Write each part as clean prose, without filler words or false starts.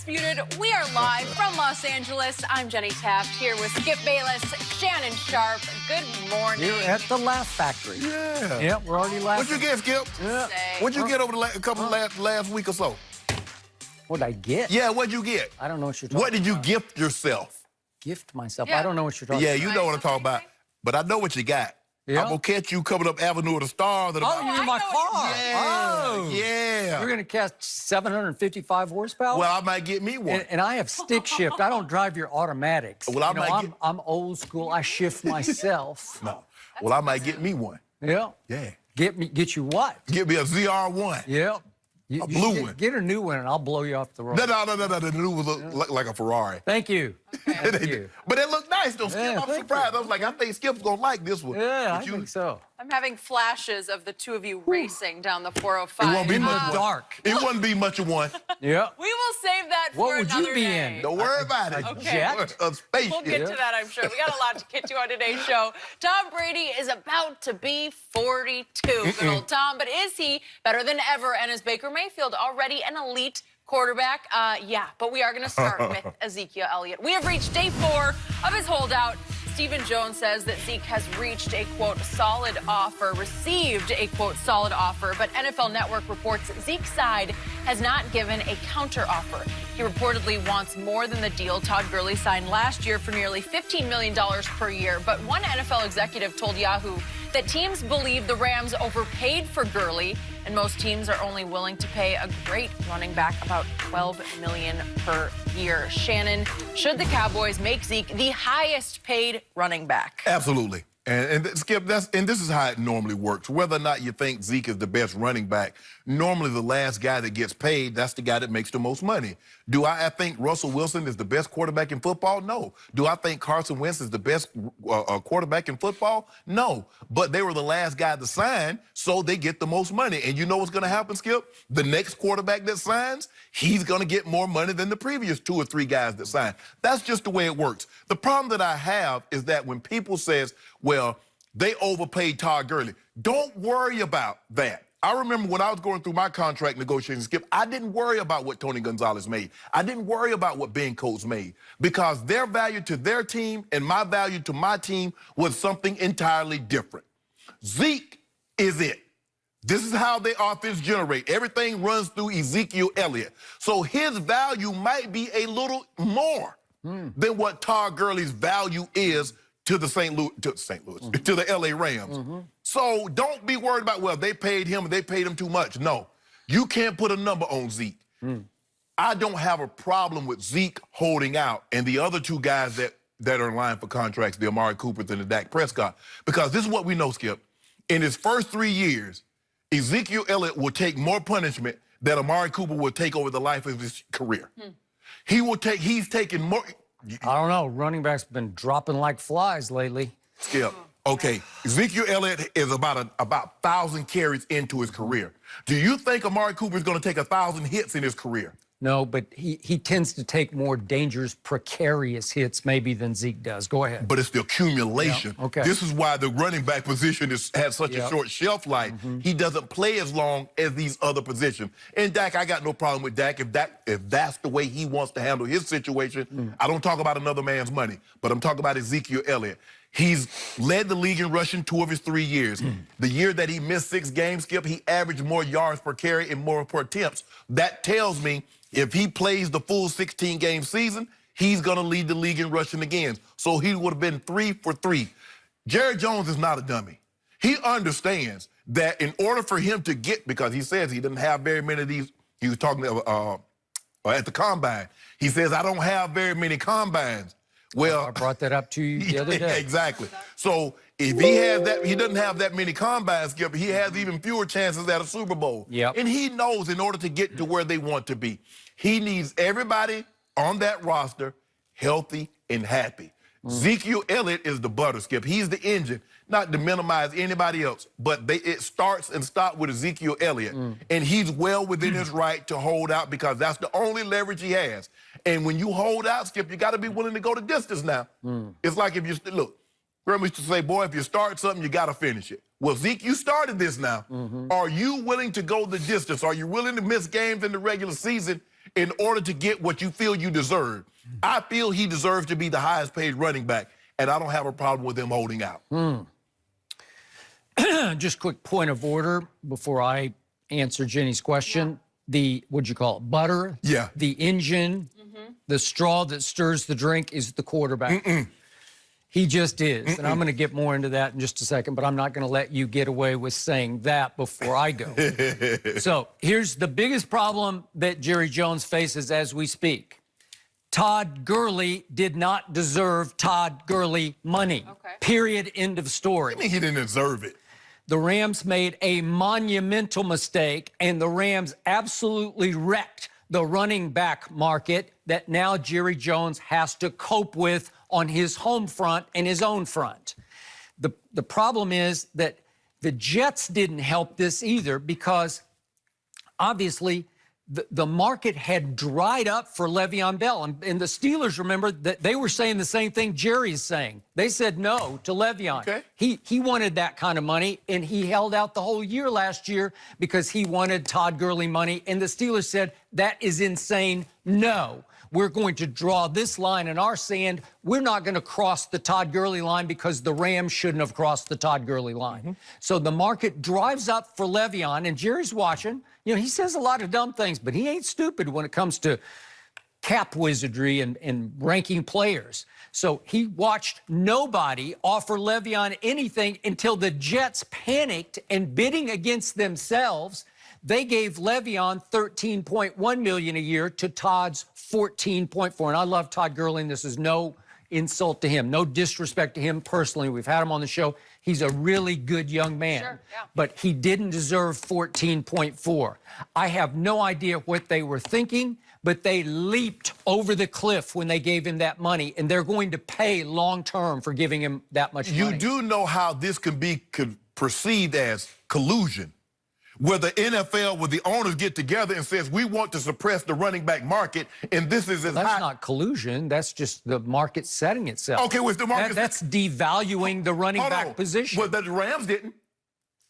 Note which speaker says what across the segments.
Speaker 1: Undisputed. We are live from Los Angeles. I'm Jenny Taft here with Skip Bayless, Shannon Sharp. Good morning.
Speaker 2: You're at the Laugh Factory.
Speaker 3: Yeah.
Speaker 2: Yeah, we're already laughing.
Speaker 3: What'd you get, Skip?
Speaker 2: Yeah.
Speaker 3: What'd you get over the last week or so?
Speaker 2: What'd I get?
Speaker 3: Yeah, what'd you get?
Speaker 2: I don't know what you're talking about.
Speaker 3: What did you gift yourself?
Speaker 2: Gift myself?
Speaker 1: Yeah.
Speaker 2: I don't know what you're talking
Speaker 3: Yeah,
Speaker 2: about.
Speaker 3: you know what I'm talking about. But I know what you got.
Speaker 2: Yeah?
Speaker 3: I'm going to catch you coming up Avenue of the Stars.
Speaker 2: Oh, you're in my car.
Speaker 3: Yeah.
Speaker 2: Oh.
Speaker 3: Yeah.
Speaker 2: You're going to catch 755 horsepower?
Speaker 3: Well, I might get me one.
Speaker 2: And I have stick shift. I don't drive your automatics.
Speaker 3: Well,
Speaker 2: I'm old school. I shift myself.
Speaker 3: No. Well, I might get me one.
Speaker 2: Yeah.
Speaker 3: Yeah.
Speaker 2: Get you what?
Speaker 3: Get me a ZR1.
Speaker 2: Yeah.
Speaker 3: A blue one.
Speaker 2: Get a new one, and I'll blow you off the road.
Speaker 3: No. The new one look like a Ferrari.
Speaker 2: Thank you. Thank you.
Speaker 3: But it looked nice, though, Skip.
Speaker 2: Yeah,
Speaker 3: I'm
Speaker 2: thank
Speaker 3: surprised.
Speaker 2: you.
Speaker 3: I was like, I think Skip's going to like this one.
Speaker 2: Yeah,
Speaker 3: But
Speaker 2: I think so.
Speaker 1: I'm having flashes of the two of you racing down the 405.
Speaker 3: It won't be
Speaker 2: In
Speaker 3: much
Speaker 2: the
Speaker 3: one.
Speaker 2: dark.
Speaker 3: It wouldn't be much of one.
Speaker 2: Yeah.
Speaker 1: We will save that for
Speaker 2: What would you
Speaker 1: another
Speaker 2: be
Speaker 1: day.
Speaker 2: in?
Speaker 3: Don't worry about it.
Speaker 2: A jet?
Speaker 3: A spaceship.
Speaker 1: We'll get to that, I'm sure. We got a lot to get to on today's show. Tom Brady is about to be 42. Good old Tom. But is he better than ever? And is Baker Mayfield already an elite quarterback? Yeah, but we are going to start with Ezekiel Elliott. We have reached day 4 of his holdout. Stephen Jones says that Zeke has reached a, quote, solid offer, received a, quote, solid offer, but NFL Network reports Zeke's side has not given a counteroffer. He reportedly wants more than the deal Todd Gurley signed last year for nearly $15 million per year. But one NFL executive told Yahoo that teams believe the Rams overpaid for Gurley, and most teams are only willing to pay a great running back about $12 million per year. Shannon, should the Cowboys make Zeke the highest paid running back?
Speaker 3: Absolutely. And Skip, this is how it normally works. Whether or not you think Zeke is the best running back, normally the last guy that gets paid, that's the guy that makes the most money. Do I think Russell Wilson is the best quarterback in football? No. Do I think Carson Wentz is the best quarterback in football? No. But they were the last guy to sign, so they get the most money. And you know what's going to happen, Skip? The next quarterback that signs, he's going to get more money than the previous 2 or 3 guys that signed. That's just the way it works. The problem that I have is that when people says, well, they overpaid Todd Gurley, don't worry about that. I remember when I was going through my contract negotiations, Skip, I didn't worry about what Tony Gonzalez made. I didn't worry about what Ben Coates made because their value to their team and my value to my team was something entirely different. Zeke is it. This is how they offense generate. Everything runs through Ezekiel Elliott. So his value might be a little more than what Todd Gurley's value is to the to the LA Rams. So don't be worried about, well, they paid him too much. No, you can't put a number on Zeke. I don't have a problem with Zeke holding out and the other 2 guys that are in line for contracts, the Amari Coopers and the Dak Prescott, because this is what we know, Skip. In his first 3 years, Ezekiel Elliott will take more punishment than Amari Cooper will take over the life of his career. He's taking more.
Speaker 2: I don't know. Running backs been dropping like flies lately.
Speaker 3: Skip. Okay, Ezekiel Elliott is about 1,000 carries into his career. Do you think Amari Cooper is going to take 1,000 hits in his career?
Speaker 2: No, but he tends to take more dangerous, precarious hits maybe than Zeke does. Go ahead.
Speaker 3: But it's the accumulation.
Speaker 2: Yeah, okay.
Speaker 3: This is why the running back position has such a short shelf life. He doesn't play as long as these other positions. And Dak, I got no problem with Dak. If that's the way he wants to handle his situation, I don't talk about another man's money, but I'm talking about Ezekiel Elliott. He's led the league in rushing 2 of his 3 years. The year that he missed 6 games, Skip, he averaged more yards per carry and more per attempts. That tells me if he plays the full 16-game season, he's going to lead the league in rushing again. So he would have been 3 for 3. Jerry Jones is not a dummy. He understands that in order for him to get, because he says he didn't have very many of these, he was talking at the combine. He says, I don't have very many combines. Well,
Speaker 2: I brought that up to you the other day.
Speaker 3: Exactly. So if he doesn't have that many combines, Skip, he has even fewer chances at a Super Bowl.
Speaker 2: Yep.
Speaker 3: And he knows in order to get to where they want to be, he needs everybody on that roster healthy and happy. Ezekiel Elliott is the butter, Skip. He's the engine, not to minimize anybody else, but it starts and stops with Ezekiel Elliott. And he's well within his right to hold out because that's the only leverage he has. And when you hold out, Skip, you got to be willing to go the distance now. It's like if you, look, Grandma used to say, boy, if you start something, you got to finish it. Well, Zeke, you started this now. Are you willing to go the distance? Are you willing to miss games in the regular season in order to get what you feel you deserve. I feel he deserves to be the highest paid running back, and I don't have a problem with him holding out.
Speaker 2: Just quick point of order before I answer Jenny's question. The, what'd you call it, butter?
Speaker 3: Yeah.
Speaker 2: The engine, the straw that stirs the drink is the quarterback. He just is. And I'm going to get more into that in just a second, but I'm not going to let you get away with saying that before I go. So here's the biggest problem that Jerry Jones faces as we speak. Todd Gurley did not deserve Todd Gurley money. Period. End of story.
Speaker 3: I mean, he didn't deserve it.
Speaker 2: The Rams made a monumental mistake, and the Rams absolutely wrecked the running back market that now Jerry Jones has to cope with on his home front and his own front. The problem is that the Jets didn't help this either, because obviously the market had dried up for Le'Veon Bell. And the Steelers, remember, that they were saying the same thing Jerry's saying. They said no to Le'Veon.
Speaker 3: Okay.
Speaker 2: He wanted that kind of money, and he held out the whole year last year because he wanted Todd Gurley money. And the Steelers said, that is insane. No, we're going to draw this line in our sand. We're not going to cross the Todd Gurley line because the Rams shouldn't have crossed the Todd Gurley line. So the market drives up for Le'Veon, and Jerry's watching. You know, he says a lot of dumb things, but he ain't stupid when it comes to cap wizardry and ranking players. So he watched nobody offer Le'Veon anything until the Jets panicked, and bidding against themselves, they gave Le'Veon $13.1 million a year to Todd's $14.4. And I love Todd Gurley, and this is no insult to him, no disrespect to him personally. We've had him on the show. He's a really good young man, but he didn't deserve $14.4. I have no idea what they were thinking, but they leaped over the cliff when they gave him that money, and they're going to pay long-term for giving him that much money.
Speaker 3: You do know how this could be perceived as collusion, where the NFL, where the owners get together and says, we want to suppress the running back market, and this is as high.
Speaker 2: That's not collusion. That's just the market setting itself.
Speaker 3: Okay, with the market.
Speaker 2: That's devaluing the running back position.
Speaker 3: Well, the Rams didn't.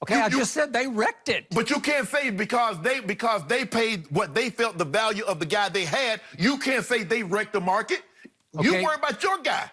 Speaker 2: Okay, I just said they wrecked it.
Speaker 3: But you can't say because they paid what they felt the value of the guy they had, you can't say they wrecked the market.
Speaker 2: Okay.
Speaker 3: You worry about your guy.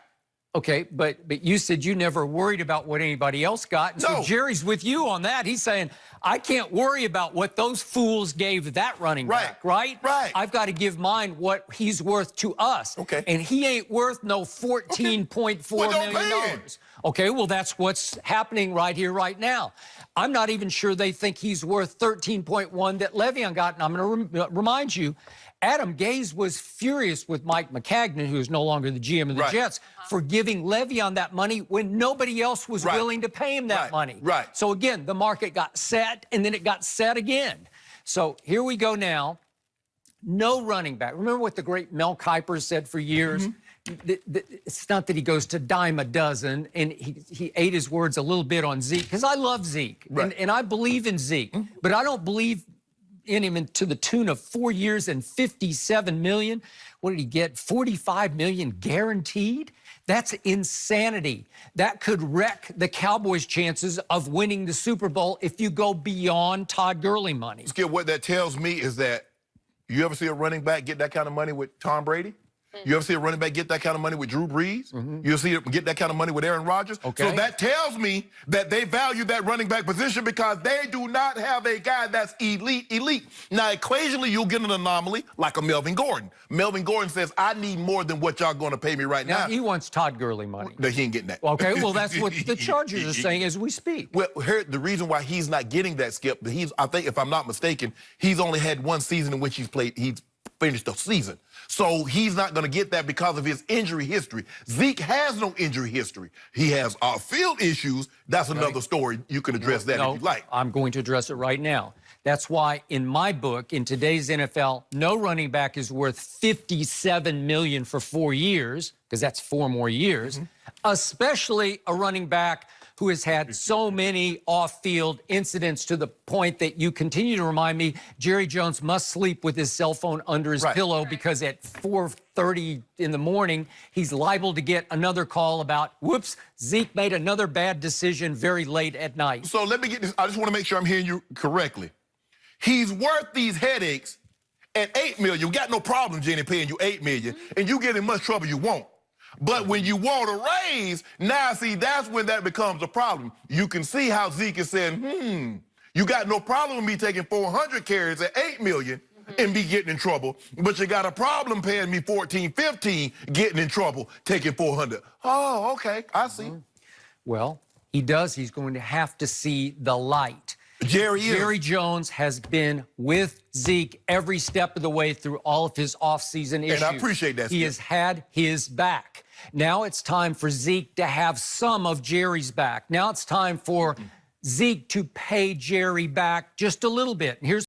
Speaker 2: Okay, but you said you never worried about what anybody else got. And so Jerry's with you on that. He's saying, I can't worry about what those fools gave that running back, right?
Speaker 3: Right.
Speaker 2: I've got to give mine what he's worth to us.
Speaker 3: Okay.
Speaker 2: And he ain't worth no $14.4 million. Okay, well, that's what's happening right here, right now. I'm not even sure they think he's worth $13.1 that Le'Veon got. And I'm going to remind you, Adam Gase was furious with Mike McCagnon, who is no longer the GM of the Jets, for giving Le'Veon that money when nobody else was willing to pay him that money. So again, the market got set, and then it got set again. So here we go now. No running back. Remember what the great Mel Kiper said for years? It's not that he goes to dime a dozen, and he ate his words a little bit on Zeke, because I love Zeke, and I believe in Zeke, but I don't believe in him to the tune of 4 years and $57 million. What did he get? $45 million guaranteed? That's insanity. That could wreck the Cowboys' chances of winning the Super Bowl if you go beyond Todd Gurley money.
Speaker 3: Skip, what that tells me is that you ever see a running back get that kind of money with Tom Brady? You ever see a running back get that kind of money with Drew Brees? You see him get that kind of money with Aaron Rodgers? So that tells me that they value that running back position because they do not have a guy that's elite. Now, occasionally you'll get an anomaly like a Melvin Gordon. Melvin Gordon says, I need more than what y'all going to pay me right now.
Speaker 2: He wants Todd Gurley money.
Speaker 3: No, he ain't getting that.
Speaker 2: Okay, well, that's what the Chargers are saying as we speak.
Speaker 3: Well, here, the reason why he's not getting that, Skip, I think, if I'm not mistaken, he's only had one season in which he's finished the season. So he's not going to get that because of his injury history. Zeke has no injury history. He has field issues. That's another story. You can address that if you like.
Speaker 2: I'm going to address it right now. That's why in my book, in today's NFL, no running back is worth $57 million for 4 years, because that's 4 more years, especially a running back who has had so many off-field incidents to the point that you continue to remind me Jerry Jones must sleep with his cell phone under his pillow because at 4:30 in the morning, he's liable to get another call about, whoops, Zeke made another bad decision very late at night.
Speaker 3: So let me get this. I just want to make sure I'm hearing you correctly. He's worth these headaches, At $8 million, we got no problem, Jenny, paying you $8 million, and you get in much trouble you won't. But when you want a raise, now see, that's when that becomes a problem. You can see how Zeke is saying, you got no problem with me taking 400 carries at $8 million and be getting in trouble, but you got a problem paying me 14, 15, getting in trouble, taking 400. Oh, okay, I see.
Speaker 2: Well, he does. He's going to have to see the light.
Speaker 3: Jerry
Speaker 2: Jones has been with Zeke every step of the way through all of his offseason issues.
Speaker 3: And I appreciate that,
Speaker 2: He
Speaker 3: Skip.
Speaker 2: has had his back. Now it's time for Zeke to have some of Jerry's back. Now it's time for Zeke to pay Jerry back just a little bit. And here's